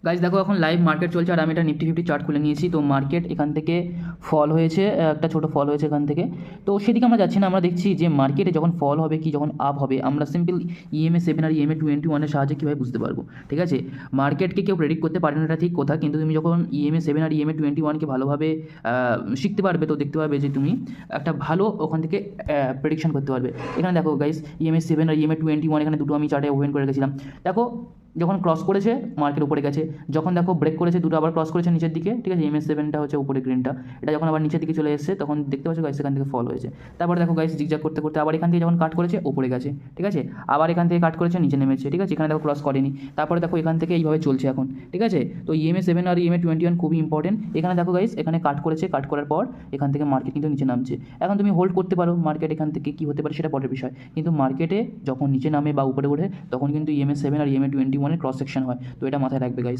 Guys দেখো এখন live market চলছে আর আমি এটা নিফটি ফিফটি চার্ট খুলে নিয়েছি। তো মার্কেট এখান থেকে ফল হয়েছে, একটা ছোটো ফল হয়েছে এখান থেকে। তো সেদিকে আমরা যাচ্ছি না, আমরা দেখছি যে মার্কেটে যখন ফল হবে কি যখন আপ হবে আমরা সিম্পল EMA 7 আর EMA 21 সাহায্যে কীভাবে বুঝতে পারবো। ঠিক আছে, মার্কেটকে কেউ প্রেডিক্ট করতে পারে না, এটা ঠিক কথা, কিন্তু তুমি যখন EMA 7 আর EMA 21কে ভালোভাবে শিখতে পারবে তো দেখতে পারবে যে তুমি একটা ভালো ওখান থেকে প্রেডিকশন করতে পারবে। এখানে দেখো গাইজ EMA 7 আর EMA 21 এখানে দুটো আমি চার্টে ওপেন করে রেখেছিলাম। দেখো যখন ক্রস করেছে মার্কেট উপরে গেছে, যখন দেখো ব্রেক করেছে দুটো আবার ক্রস করেছে নিচের দিকে। ঠিক আছে, EMA 7টা হচ্ছে উপরে গ্রিনটা, এটা যখন আবার নিচের দিকে চলে এসেছে তখন দেখতে পাচ্ছ গাইস এখান থেকে ফল হয়েছে। তারপরে দেখো গাইস জিগজ্যাগ করতে করতে আবার এখান থেকে যখন কাট করেছে উপরে গেছে। ঠিক আছে, আবার এখান থেকে কাট করেছে নিচে নেমেছে। ঠিক আছে, এখানে দেখো ক্রস করেনি, তারপরে দেখো এখান থেকে এইভাবে চলছে এখন। ঠিক আছে, তো EMA 7 আর EMA 21 খুবই ইম্পর্টেন্ট। এখানে দেখো গাইস এখানে কাট করেছে, কাট করার পর এখান থেকে মার্কেট কিন্তু নিচে নামছে। এখন তুমি হোল্ড করতে পারো, মার্কেট এখান থেকে কী হতে পারে সেটা পরের বিষয়, কিন্তু মার্কেটে যখন নিচে নামে বা উপরে ওঠে তখন কিন্তু EMA 7 আর EMA 21 ক্রস সেকশন হয়। তো এটা মাথায় রাখবে গাইস।